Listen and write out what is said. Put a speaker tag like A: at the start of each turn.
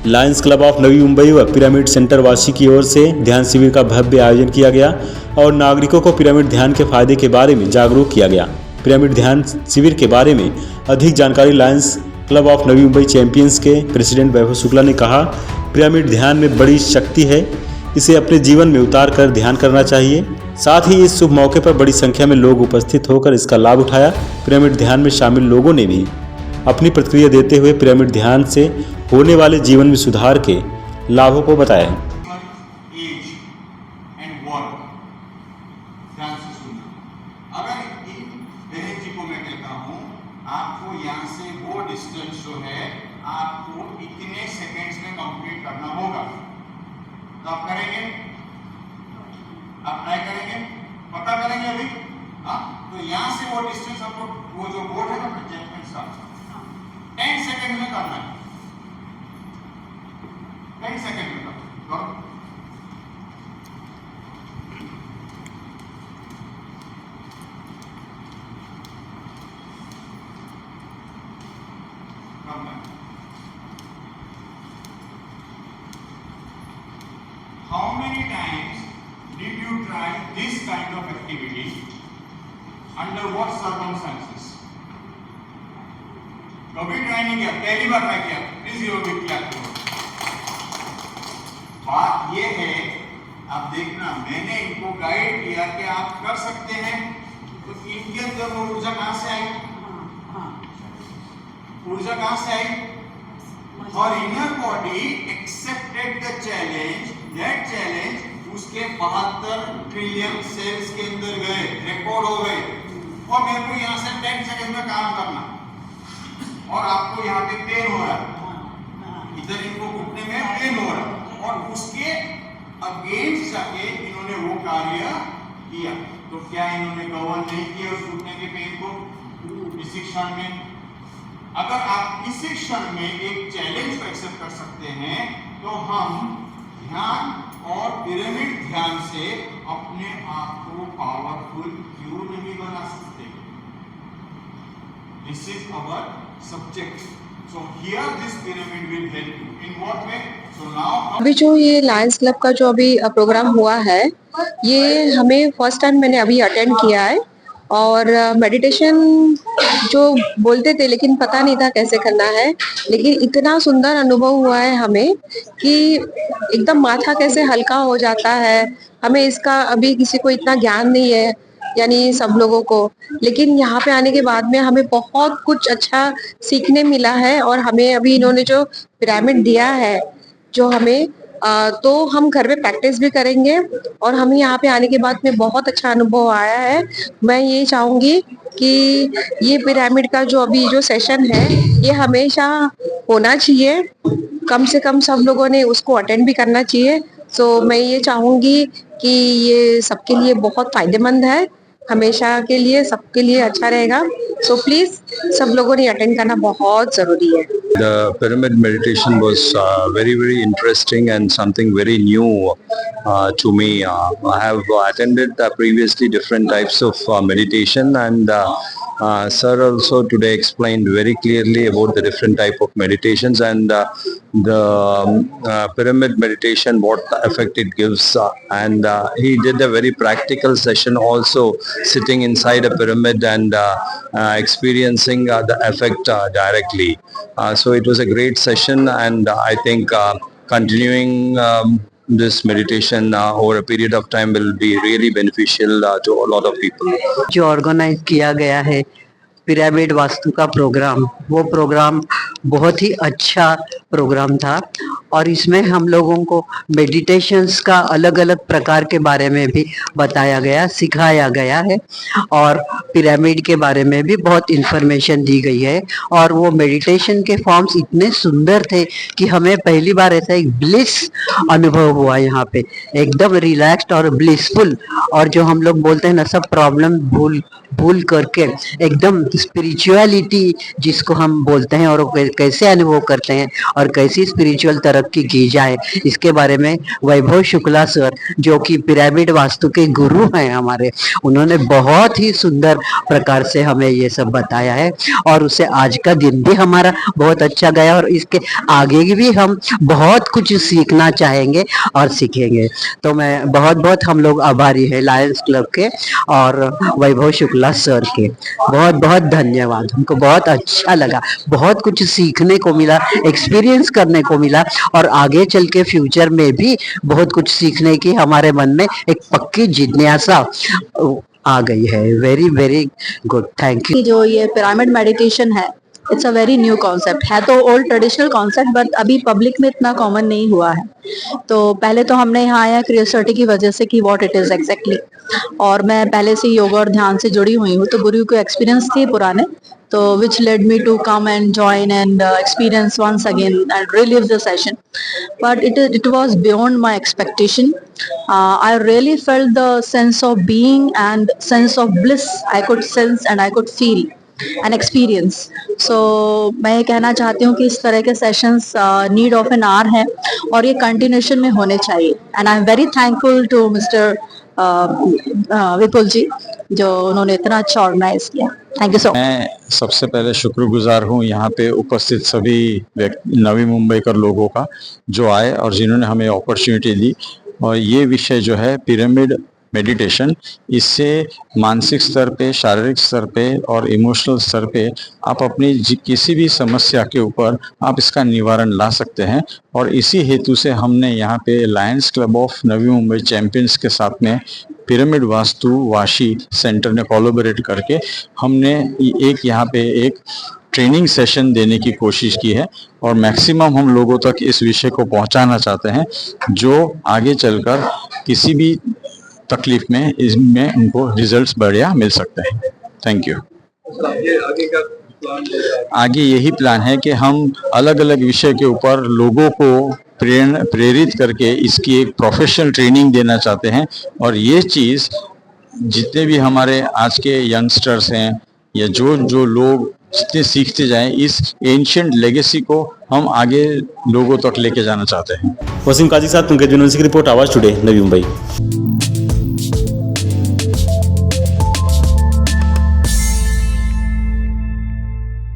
A: Lions club of Navi Mumbai व pyramid centre Vashi की ओर से ध्यान शिविर का भव्य आयोजन किया गया और नागरिकों को पिरामिड ध्यान के फायदे के बारे में जागरूक किया गया। पिरामिड ध्यान शिविर के बारे में अधिक जानकारी Lions club of Navi Mumbai champions के प्रेसिडेंट वैभव शुक्ला ने कहा, पिरामिड ध्यान में बड़ी शक्ति है, इसे अपने जीवन में उतार कर ध्यान करना चाहिए। साथ ही इस शुभ मौके पर बड़ी संख्या में लोग उपस्थित होकर इसका लाभ उठाया। पिरामिड ध्यान में शामिल लोगों ने भी अपनी प्रतिक्रिया देते हुए पिरामिड ध्यान से होने वाले जीवन में सुधार के लाभों को बताया।
B: आपको यहाँ से वो डिस्टेंस जो है आपको इतने सेकेंड्स में कंप्लीट करना होगा, तो आप करेंगे, आप ट्राई करेंगे, पता करेंगे अभी। हाँ, तो यहाँ से वो डिस्टेंस आपको वो जो बोर्ड है ना प्रोजेक्ट का 10 सेकेंड में करना है, 10 सेकेंड में करो। How many times did you try this kind of activity? Under what circumstances? कभी ट्राई नहीं किया, पहली बार ट्राई किया, प्लीज ये भी क्लियर करो। बात ये है, आप देखना, मैंने इनको गाइड किया कि आप कर सकते हैं, तो इनके अंदर वो ऊर्जा कहां से आई? ऊर्जा कहां से आई? और inner body accepted the challenge, that challenge उसके 72 ट्रिलियन सेल्स के अंदर गए, रिकॉर्ड हो गए, और मेरे को यहाँ से 10 सेकंड में काम करना, और आपको यहाँ पे पेन हो रहा है, इधर इनको घुटने में पेन हो रहा है, और उसके अगेंस्ट जाके इन्होंने वो कार्य किया। तो क्या इन्होंने गवर्न नहीं किया उस घुटने के पेन को इसी क्षण में? अगर आप इसी क्षण में एक चैलेंज को एक्सेप्ट कर सकते हैं, तो हम ध्यान और पिरामिड ध्यान से अपने आप को पावरफुल क्यों नहीं बना सकते? This is our subject, so here this pyramid will help you. In what way? So now
C: अभी जो ये लायंस क्लब का जो अभी प्रोग्राम हुआ है, ये हमें फर्स्ट टाइम मैंने अभी अटेंड किया है, और मेडिटेशन जो बोलते थे लेकिन पता नहीं था कैसे करना है, लेकिन इतना सुंदर अनुभव हुआ है हमें कि एकदम माथा कैसे हल्का हो जाता है। हमें इसका अभी किसी को इतना ज्ञान नहीं है, यानी सब लोगों को, लेकिन यहाँ पे आने के बाद में हमें बहुत कुछ अच्छा सीखने मिला है। और हमें अभी इन्होंने जो पिरामिड दिया है, जो हमें तो हम घर में प्रैक्टिस भी करेंगे, और हमें यहाँ पे आने के बाद में बहुत अच्छा अनुभव आया है। मैं ये चाहूंगी कि ये पिरामिड का जो अभी जो सेशन है, ये हमेशा होना चाहिए, कम से कम सब लोगों ने उसको अटेंड भी करना चाहिए। सो मैं ये चाहूंगी कि ये सबके लिए बहुत फायदेमंद है, हमेशा के लिए सबके लिए अच्छा रहेगा। सो प्लीज सब लोगों ने अटेंड करना बहुत जरूरी है।
D: The pyramid meditation was very interesting and something very new to me. I have attended previously different types of meditation, and sir also today explained very clearly about the different type of meditations and the pyramid meditation, what effect it gives, and he did a very practical session also, sitting inside a pyramid and experiencing the effect directly. So it was a great session, and I think continuing this meditation over a period of time will be really beneficial to a lot of people.
E: जो organise किया गया है pyramid vastu का programme, वो programme बहुत ही अच्छा programme था, और इसमें हम लोगों को मेडिटेशंस का अलग अलग प्रकार के बारे में भी बताया गया, सिखाया गया है, और पिरामिड के बारे में भी बहुत इन्फॉर्मेशन दी गई है। और वो मेडिटेशन के फॉर्म्स इतने सुंदर थे कि हमें पहली बार ऐसा एक ब्लिस अनुभव हुआ यहाँ पे, एकदम रिलैक्स्ड और ब्लिसफुल, और जो हम लोग बोलते हैं ना, सब प्रॉब्लम भूल भूल करके एकदम स्पिरिचुअलिटी जिसको हम बोलते हैं और वो कैसे अनुभव करते हैं और कैसी स्पिरिचुअल तरक्की की जाए, इसके बारे में वैभव शुक्ला सर जो कि पिरामिड वास्तु के गुरु हैं हमारे, उन्होंने बहुत ही सुंदर प्रकार से हमें ये सब बताया है और उससे आज का दिन भी हमारा बहुत अच्छा गया और इसके आगे भी हम बहुत कुछ सीखना चाहेंगे और सीखेंगे। तो मैं बहुत बहुत हम लोग आभारी है लायंस क्लब के और वैभव शुक्ला सर के, बहुत बहुत धन्यवाद। हमको बहुत अच्छा लगा, बहुत कुछ सीखने को मिला, एक्सपीरियंस करने को मिला और आगे चल के फ्यूचर में भी बहुत कुछ सीखने की हमारे मन में एक पक्की जिज्ञासा आ गई है। Very very good, thank you.
F: जो ये पिरामिड मेडिटेशन है, it's a very new concept है, तो ओल्ड ट्रेडिशनल कॉन्सेप्ट बट अभी पब्लिक में इतना कॉमन नहीं हुआ है। तो पहले तो हमने यहाँ आया क्यूरियोसिटी की वजह से कि व्हाट इट इज एग्जैक्टली, और मैं पहले से योगा और ध्यान से जुड़ी हुई हूँ, तो गुरु के एक्सपीरियंस थे पुराने, तो which led me to come and join and experience once again and relive the session. But it was beyond my expectation. I really felt the sense of being and sense of bliss I could sense and I could feel and experience. So मैं ये कहना चाहती हूँ कि इस तरह के sessions need of an hour है और ये कंटिन्यूशन में होने चाहिए। And I am very thankful to mister Vipul ji जो उन्होंने इतना अच्छा ऑर्गेनाइज किया। Thank you so much.
G: मैं सबसे पहले शुक्रगुजार हूँ यहाँ पे उपस्थित सभी नवी मुंबई कर लोगों का जो आए और जिन्होंने हमें अपॉर्चुनिटी दी। और ये विषय जो है पिरामिड मेडिटेशन, इससे मानसिक स्तर पे, शारीरिक स्तर पे और इमोशनल स्तर पे आप अपनी किसी भी समस्या के ऊपर आप इसका निवारण ला सकते हैं। और इसी हेतु से हमने यहाँ पे Lions club of Navi Mumbai champions के साथ में पिरामिड वास्तु वाशी सेंटर ने कोलैबोरेट करके हमने एक यहाँ पे एक ट्रेनिंग सेशन देने की कोशिश की है और मैक्सिमम हम लोगों तक इस विषय को पहुंचाना चाहते हैं जो आगे चलकर किसी भी तकलीफ में इसमें उनको रिजल्ट्स बढ़िया मिल सकते हैं। Thank you. आगे यही प्लान है कि हम अलग अलग विषय के ऊपर लोगों को प्रेरित करके इसकी एक प्रोफेशनल ट्रेनिंग देना चाहते हैं और ये चीज़ जितने भी हमारे आज के यंगस्टर्स हैं या जो लोग जितने सीखते जाएं, इस एंशिएंट लेगेसी को हम आगे लोगों तक लेके जाना चाहते हैं।
A: वसीम काजी के साथ पंकज बनवंशी की रिपोर्ट, आवाज टुडे, नवी मुंबई।